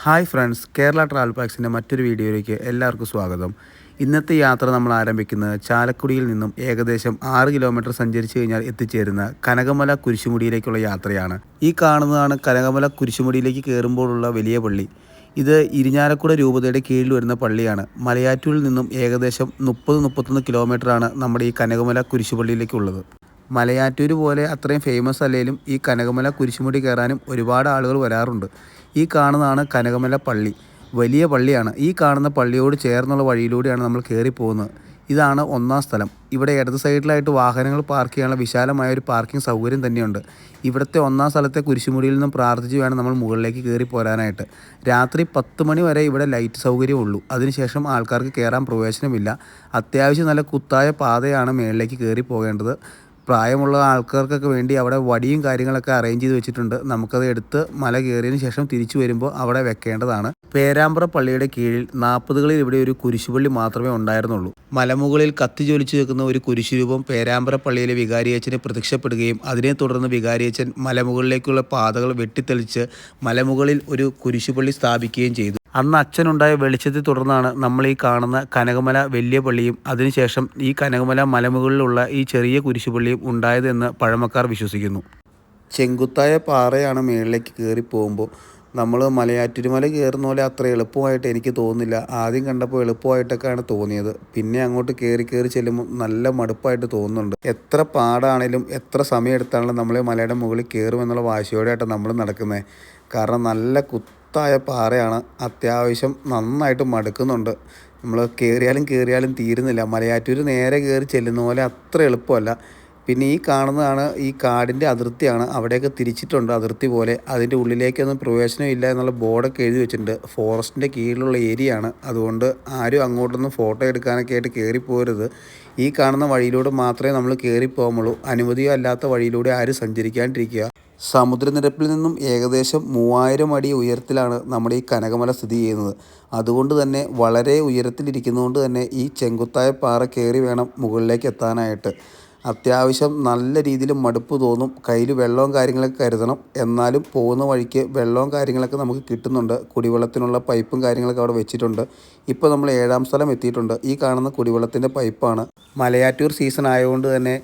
Hi friends, Kerala travel പാക്സിൻ്റെ മറ്റൊരു വീഡിയോയിലേക്ക് എല്ലാവർക്കും സ്വാഗതം. ഇന്നത്തെ യാത്ര നമ്മൾ ആരംഭിക്കുന്നത് ചാലക്കുടിയിൽ നിന്നും ഏകദേശം 6 കിലോമീറ്റർ സഞ്ചരിച്ച് കഴിഞ്ഞാൽ എത്തിച്ചേരുന്ന കനകമല കുരിശുമുടിയിലേക്കുള്ള യാത്രയാണ്. ഈ കാണുന്നതാണ് കനകമല കുരിശുമുടിയിലേക്ക് കയറുമ്പോഴുള്ള വലിയ പള്ളി. ഇത് ഇരിഞ്ഞാലക്കുട രൂപതയുടെ കീഴിൽ വരുന്ന പള്ളിയാണ്. മലയാറ്റൂരിൽ നിന്നും ഏകദേശം 30-31 കിലോമീറ്ററാണ് നമ്മുടെ ഈ കനകമല കുരിശുപള്ളിയിലേക്കുള്ളത്. മലയാറ്റൂർ പോലെ അത്രയും ഫേമസ് അല്ലെങ്കിലും ഈ കനകമല കുരിശുമുടി കയറാനും ഒരുപാട് ആളുകൾ വരാറുണ്ട്. ഈ കാണുന്നതാണ് കനകമല പള്ളി. വലിയ പള്ളിയാണ്. ഈ കാണുന്ന പള്ളിയോട് ചേർന്നുള്ള വഴിയിലൂടെയാണ് നമ്മൾ കയറി പോകുന്നത്. ഇതാണ് ഒന്നാം സ്ഥലം. ഇവിടെ ഇടത് സൈഡിലായിട്ട് വാഹനങ്ങൾ പാർക്ക് ചെയ്യാനുള്ള വിശാലമായ ഒരു പാർക്കിംഗ് സൗകര്യം തന്നെയുണ്ട്. ഇവിടുത്തെ ഒന്നാം സ്ഥലത്തെ കുരിശുമുടിയിൽ നിന്നും പ്രാർത്ഥിച്ച് വേണം നമ്മൾ മുകളിലേക്ക് കയറി പോരാനായിട്ട്. രാത്രി 10 മണി വരെ ഇവിടെ ലൈറ്റ് സൗകര്യമുള്ളൂ. അതിനുശേഷം ആൾക്കാർക്ക് കയറാൻ പ്രവേശനമില്ല. അത്യാവശ്യം നല്ല കുത്തായ പാതയാണ് മുകളിലേക്ക് കയറി പോകേണ്ടത്. പ്രായമുള്ള ആൾക്കാർക്കൊക്കെ വേണ്ടി അവിടെ വടിയും കാര്യങ്ങളൊക്കെ അറേഞ്ച് ചെയ്ത് വെച്ചിട്ടുണ്ട്. നമുക്കത് എടുത്ത് മല കയറിയതിന് ശേഷം തിരിച്ചു വരുമ്പോൾ അവിടെ വെക്കേണ്ടതാണ്. പേരാമ്പ്ര പള്ളിയുടെ കീഴിൽ 40കളിൽ ഇവിടെ ഒരു കുരിശുപള്ളി മാത്രമേ ഉണ്ടായിരുന്നുള്ളൂ. മലമുകളിൽ കത്തി ജ്വലിച്ചു നിൽക്കുന്ന ഒരു കുരിശുരൂപം പേരാമ്പ്ര പള്ളിയിലെ വികാരിയച്ഛന് പ്രത്യക്ഷപ്പെടുകയും അതിനെ തുടർന്ന് വികാരിയച്ഛൻ മലമുകളിലേക്കുള്ള പാതകൾ വെട്ടിത്തെളിച്ച് മലമുകളിൽ ഒരു കുരിശുപള്ളി സ്ഥാപിക്കുകയും ചെയ്തു. അന്ന് അച്ഛനുണ്ടായ വെളിച്ചത്തെ തുടർന്നാണ് നമ്മൾ ഈ കാണുന്ന കനകമല വലിയ പള്ളിയും അതിനുശേഷം ഈ കനകമല മലമുകളിലുള്ള ഈ ചെറിയ കുരിശുപള്ളിയും ഉണ്ടായതെന്ന് പഴമക്കാർ വിശ്വസിക്കുന്നു. ചെങ്കുത്തായ പാറയാണ് മുകളിലേക്ക് കയറി പോകുമ്പോൾ. നമ്മൾ മലയാറ്റൂരുമല കയറുന്ന പോലെ അത്ര എളുപ്പമായിട്ട് എനിക്ക് തോന്നുന്നില്ല. ആദ്യം കണ്ടപ്പോൾ എളുപ്പമായിട്ടൊക്കെയാണ് തോന്നിയത്. പിന്നെ അങ്ങോട്ട് കയറി ചെല്ലുമ്പോൾ നല്ല മടുപ്പായിട്ട് തോന്നുന്നുണ്ട്. എത്ര പാടാണേലും എത്ര സമയം എടുത്താണെങ്കിലും നമ്മൾ മലയുടെ മുകളിൽ കയറുമെന്നുള്ള വാശിയോടെയായിട്ട് നമ്മൾ നടക്കുന്നത്. കാരണം നല്ല കുത്തായ പാറയാണ്. അത്യാവശ്യം നന്നായിട്ട് മടുക്കുന്നുണ്ട്. നമ്മൾ കയറിയാലും തീരുന്നില്ല. മലയാറ്റൂർ നേരെ കയറി ചെല്ലുന്ന പോലെ അത്ര എളുപ്പമല്ല. പിന്നെ ഈ കാണുന്നതാണ് ഈ കാടിൻ്റെ അതിർത്തിയാണ്. അവിടെയൊക്കെ തിരിച്ചിട്ടുണ്ട് അതിർത്തി പോലെ. അതിൻ്റെ ഉള്ളിലേക്കൊന്നും പ്രവേശനമില്ല എന്നുള്ള ബോർഡൊക്കെ എഴുതി വെച്ചിട്ടുണ്ട്. ഫോറസ്റ്റിൻ്റെ കീഴിലുള്ള ഏരിയ ആണ്. അതുകൊണ്ട് ആരും അങ്ങോട്ടൊന്നും ഫോട്ടോ എടുക്കാനൊക്കെ ആയിട്ട് കയറിപ്പോരുത്. ഈ കാണുന്ന വഴിയിലൂടെ മാത്രമേ നമ്മൾ കയറിപ്പോകുള്ളൂ. അനുമതിയോ അല്ലാത്ത വഴിയിലൂടെ ആരും സഞ്ചരിക്കാണ്ടിരിക്കുക. സമുദ്രനിരപ്പിൽ നിന്നും ഏകദേശം 3000 അടി ഉയരത്തിലാണ് നമ്മുടെ ഈ കനകമല സ്ഥിതി ചെയ്യുന്നത്. അതുകൊണ്ട് തന്നെ വളരെ ഉയരത്തിലിരിക്കുന്നതുകൊണ്ട് തന്നെ ഈ ചെങ്കുത്തായ പാറ കയറി വേണം മുകളിലേക്ക് എത്താനായിട്ട്. അത്യാവശ്യം നല്ല രീതിയിൽ മടുപ്പ് തോന്നും. കയ്യിൽ വെള്ളവും കാര്യങ്ങളൊക്കെ കരുതണം. എന്നാലും പോകുന്ന വഴിക്ക് വെള്ളവും കാര്യങ്ങളൊക്കെ നമുക്ക് കിട്ടുന്നുണ്ട്. കുടിവെള്ളത്തിനുള്ള പൈപ്പും കാര്യങ്ങളൊക്കെ അവിടെ വെച്ചിട്ടുണ്ട്. ഇപ്പോൾ നമ്മൾ 7ാം സ്ഥലം എത്തിയിട്ടുണ്ട്. ഈ കാണുന്ന കുടിവെള്ളത്തിൻ്റെ പൈപ്പാണ്. മലയാറ്റൂർ സീസൺ ആയതുകൊണ്ട് തന്നെ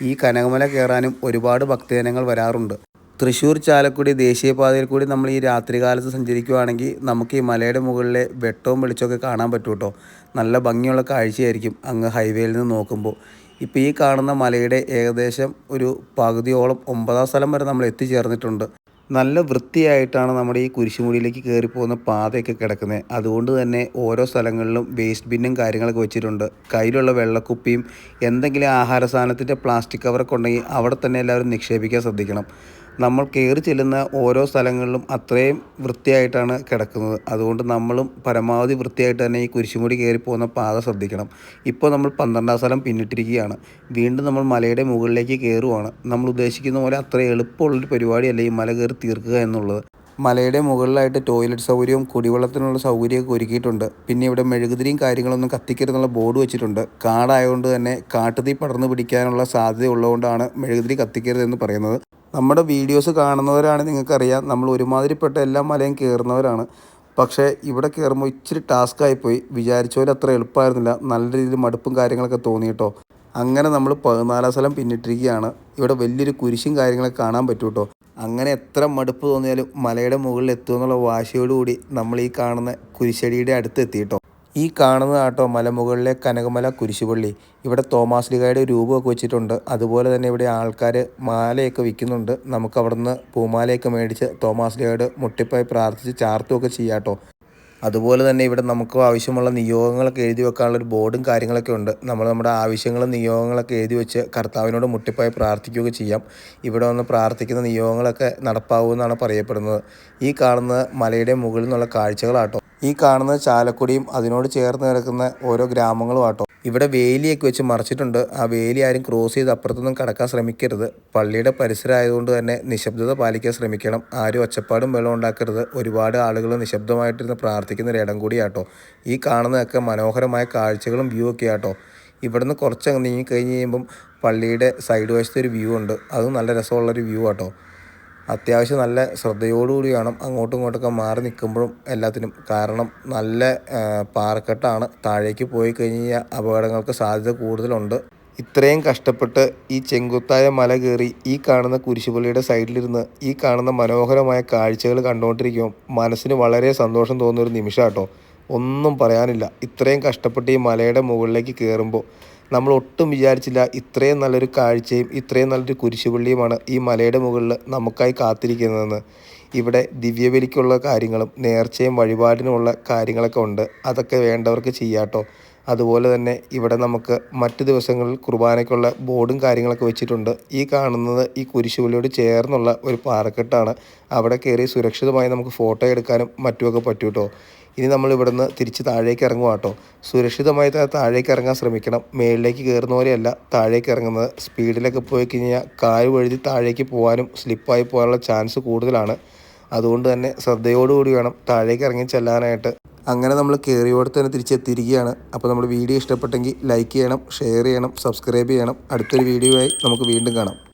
ഈ കനകമല കയറാനും ഒരുപാട് ഭക്തജനങ്ങൾ വരാറുണ്ട്. തൃശ്ശൂർ ചാലക്കുടി ദേശീയപാതയിൽ കൂടി നമ്മൾ ഈ രാത്രികാലത്ത് സഞ്ചരിക്കുകയാണെങ്കിൽ നമുക്ക് ഈ മലയുടെ മുകളിലെ വെട്ടവും വെളിച്ചമൊക്കെ കാണാൻ പറ്റും കേട്ടോ. നല്ല ഭംഗിയുള്ള കാഴ്ചയായിരിക്കും അങ്ങ് ഹൈവേയിൽ നിന്ന് നോക്കുമ്പോൾ. ഇപ്പോൾ ഈ കാണുന്ന മലയുടെ ഏകദേശം ഒരു പകുതിയോളം 9ാം സ്ഥലം വരെ നമ്മൾ എത്തിച്ചേർന്നിട്ടുണ്ട്. നല്ല വൃത്തിയായിട്ടാണ് നമ്മുടെ ഈ കുരിശുമുടിയിലേക്ക് കയറിപ്പോകുന്ന പാതയൊക്കെ കിടക്കുന്നത്. അതുകൊണ്ട് തന്നെ ഓരോ സ്ഥലങ്ങളിലും വേസ്റ്റ് ബിന്നും കാര്യങ്ങളൊക്കെ വെച്ചിട്ടുണ്ട്. കയ്യിലുള്ള വെള്ളക്കുപ്പിയും എന്തെങ്കിലും ആഹാര സാധനത്തിൻ്റെ പ്ലാസ്റ്റിക് കവറൊക്കെ ഉണ്ടെങ്കിൽ അവിടെ തന്നെ എല്ലാവരും നിക്ഷേപിക്കാൻ ശ്രദ്ധിക്കണം. നമ്മൾ കയറി ചെല്ലുന്ന ഓരോ സ്ഥലങ്ങളിലും അത്രയും വൃത്തിയായിട്ടാണ് കിടക്കുന്നത്. അതുകൊണ്ട് നമ്മളും പരമാവധി വൃത്തിയായിട്ട് തന്നെ ഈ കുരിശുമുടി കയറി പോകുന്ന പാത ശ്രദ്ധിക്കണം. ഇപ്പോൾ നമ്മൾ 12ാം സ്ഥലം പിന്നിട്ടിരിക്കുകയാണ്. വീണ്ടും നമ്മൾ മലയുടെ മുകളിലേക്ക് കയറുവാണ്. നമ്മൾ ഉദ്ദേശിക്കുന്ന പോലെ അത്ര എളുപ്പമുള്ളൊരു പരിപാടിയല്ല ഈ മല കയറി തീർക്കുക എന്നുള്ളത്. മലയുടെ മുകളിലായിട്ട് ടോയ്ലറ്റ് സൗകര്യവും കുടിവെള്ളത്തിനുള്ള സൗകര്യമൊക്കെ ഒരുക്കിയിട്ടുണ്ട്. പിന്നെ ഇവിടെ മെഴുകുതിരിയും കാര്യങ്ങളൊന്നും കത്തിക്കരുതെന്നുള്ള ബോർഡ് വെച്ചിട്ടുണ്ട്. കാടായതുകൊണ്ട് തന്നെ കാട്ടുതീ പടർന്നു പിടിക്കാനുള്ള സാധ്യത ഉള്ളതുകൊണ്ടാണ് മെഴുകുതിരി കത്തിക്കരുതെന്ന് പറയുന്നത്. നമ്മുടെ വീഡിയോസ് കാണുന്നവരാണ് നിങ്ങൾക്കറിയാം, നമ്മൾ ഒരുമാതിരിപ്പെട്ട എല്ലാ മലയും കയറുന്നവരാണ്. പക്ഷേ ഇവിടെ കയറുമ്പോൾ ഇച്ചിരി ടാസ്ക്കായിപ്പോയി. വിചാരിച്ച പോലെ അത്ര എളുപ്പമായിരുന്നില്ല. നല്ല രീതിയിൽ മടുപ്പും കാര്യങ്ങളൊക്കെ തോന്നി കേട്ടോ. അങ്ങനെ നമ്മൾ 14ാം സ്ഥലം പിന്നിട്ടിരിക്കുകയാണ്. ഇവിടെ വലിയൊരു കുരിശും കാര്യങ്ങളൊക്കെ കാണാൻ പറ്റും കേട്ടോ. അങ്ങനെ എത്ര മടുപ്പ് തോന്നിയാലും മലയുടെ മുകളിൽ എത്തുമെന്നുള്ള വാശിയോടുകൂടി നമ്മൾ ഈ കാണുന്ന കുരിശടിയുടെ അടുത്ത് എത്തി കേട്ടോ. ഈ കാണുന്നതാട്ടോ മലമുകളിലെ കനകമല കുരിശുപള്ളി. ഇവിടെ തോമാശ്ലീഹായുടെ രൂപമൊക്കെ വെച്ചിട്ടുണ്ട്. അതുപോലെ തന്നെ ഇവിടെ ആൾക്കാർ മാലയൊക്കെ വിൽക്കുന്നുണ്ട്. നമുക്ക് അവിടുന്ന് പൂമാലയൊക്കെ മേടിച്ച് തോമാശ്ലീഹായോട് മുട്ടിപ്പായി പ്രാർത്ഥിച്ച് ചാർത്തുമൊക്കെ ചെയ്യാം കേട്ടോ. അതുപോലെ തന്നെ ഇവിടെ നമുക്ക് ആവശ്യമുള്ള നിയോഗങ്ങളൊക്കെ എഴുതി വെക്കാനുള്ളൊരു ബോർഡും കാര്യങ്ങളൊക്കെ ഉണ്ട്. നമ്മുടെ ആവശ്യങ്ങളും നിയോഗങ്ങളൊക്കെ എഴുതി വെച്ച് കർത്താവിനോട് മുട്ടിപ്പായി പ്രാർത്ഥിക്കുകയൊക്കെ ചെയ്യാം. ഇവിടെ വന്ന് പ്രാർത്ഥിക്കുന്ന നിയോഗങ്ങളൊക്കെ നടപ്പാവുമെന്നാണ് പറയപ്പെടുന്നത്. ഈ കാണുന്ന മലയുടെ മുകളിൽ നിന്നുള്ള കാഴ്ചകളാട്ടോ. ഈ കാണുന്നത് ചാലക്കുടിയും അതിനോട് ചേർന്ന് കിടക്കുന്ന ഓരോ ഗ്രാമങ്ങളും ആട്ടോ. ഇവിടെ വേലിയൊക്കെ വെച്ച് മറച്ചിട്ടുണ്ട്. ആ വേലി ആരും ക്രോസ് ചെയ്ത് അപ്പുറത്തൊന്നും കടക്കാൻ ശ്രമിക്കരുത്. പള്ളിയുടെ പരിസരം ആയതുകൊണ്ട് തന്നെ നിശബ്ദത പാലിക്കാൻ ശ്രമിക്കണം. ആരും ഒച്ചപ്പാടും വെള്ളം ഉണ്ടാക്കരുത്. ഒരുപാട് ആളുകൾ നിശബ്ദമായിട്ടിരുന്ന് പ്രാർത്ഥിക്കുന്ന ഒരു ഇടം കൂടിയാട്ടോ. ഈ കാണുന്നതൊക്കെ മനോഹരമായ കാഴ്ചകളും വ്യൂ ഒക്കെ ആട്ടോ. ഇവിടുന്ന് കുറച്ചങ്ങ് നീങ്ങി കഴിഞ്ഞ് കഴിയുമ്പം പള്ളിയുടെ സൈഡ് വശത്തൊരു വ്യൂ ഉണ്ട്. അതും നല്ല രസമുള്ളൊരു വ്യൂ ആട്ടോ. അത്യാവശ്യം നല്ല ശ്രദ്ധയോടുകൂടി വേണം അങ്ങോട്ടും ഇങ്ങോട്ടൊക്കെ മാറി നിൽക്കുമ്പോഴും എല്ലാത്തിനും. കാരണം നല്ല പാറക്കെട്ടാണ്, താഴേക്ക് പോയി കഴിഞ്ഞാൽ അപകടങ്ങൾക്ക് സാധ്യത കൂടുതലുണ്ട്. ഇത്രയും കഷ്ടപ്പെട്ട് ഈ ചെങ്കുത്തായ മല കയറി ഈ കാണുന്ന കുരിശുപള്ളിയുടെ സൈഡിലിരുന്ന് ഈ കാണുന്ന മനോഹരമായ കാഴ്ചകൾ കണ്ടുകൊണ്ടിരിക്കുമ്പോൾ മനസ്സിന് വളരെ സന്തോഷം തോന്നുന്നൊരു നിമിഷം കേട്ടോ. ഒന്നും പറയാനില്ല. ഇത്രയും കഷ്ടപ്പെട്ട് ഈ മലയുടെ മുകളിലേക്ക് കയറുമ്പോൾ നമ്മൾ ഒട്ടും വിചാരിച്ചില്ല ഇത്രയും നല്ലൊരു കാഴ്ചയും ഇത്രയും നല്ലൊരു കുരിശുപള്ളിയുമാണ് ഈ മലയുടെ മുകളിൽ നമുക്കായി കാത്തിരിക്കുന്നതെന്ന്. ഇവിടെ ദിവ്യബലിക്കുള്ള കാര്യങ്ങളും നേർച്ചയും വഴിപാടിനുമുള്ള കാര്യങ്ങളൊക്കെ ഉണ്ട്. അതൊക്കെ വേണ്ടവർക്ക് ചെയ്യാട്ടോ. അതുപോലെ തന്നെ ഇവിടെ നമുക്ക് മറ്റു ദിവസങ്ങളിൽ കുർബാനയ്ക്കുള്ള ബോർഡും കാര്യങ്ങളൊക്കെ വെച്ചിട്ടുണ്ട്. ഈ കാണുന്നത് ഈ കുരിശുപള്ളിയോട് ചേർന്നുള്ള ഒരു പാറക്കെട്ടാണ്. അവിടെ കയറി സുരക്ഷിതമായി നമുക്ക് ഫോട്ടോ എടുക്കാനും മറ്റുമൊക്കെ പറ്റും കേട്ടോ. ഇനി നമ്മൾ ഇവിടുന്ന് തിരിച്ച് താഴേക്ക് ഇറങ്ങുക കേട്ടോ. സുരക്ഷിതമായി താഴേക്ക് ഇറങ്ങാൻ ശ്രമിക്കണം. മേളിലേക്ക് കയറുന്ന പോലെയല്ല താഴേക്ക് ഇറങ്ങുന്നത്. സ്പീഡിലൊക്കെ പോയി കഴിഞ്ഞാൽ കാല് വഴുതി താഴേക്ക് പോകാനും സ്ലിപ്പായി പോകാനുള്ള ചാൻസ് കൂടുതലാണ്. അതുകൊണ്ട് തന്നെ ശ്രദ്ധയോടുകൂടി വേണം താഴേക്ക് ഇറങ്ങി ചെല്ലാനായിട്ട്. അങ്ങനെ നമ്മൾ കയറിയോടെ തന്നെ തിരിച്ചെത്തിയിരിക്കുകയാണ്. അപ്പോൾ നമ്മുടെ വീഡിയോ ഇഷ്ടപ്പെട്ടെങ്കിൽ ലൈക്ക് ചെയ്യണം, ഷെയർ ചെയ്യണം, സബ്സ്ക്രൈബ് ചെയ്യണം. അടുത്തൊരു വീഡിയോ ആയി നമുക്ക് വീണ്ടും കാണാം.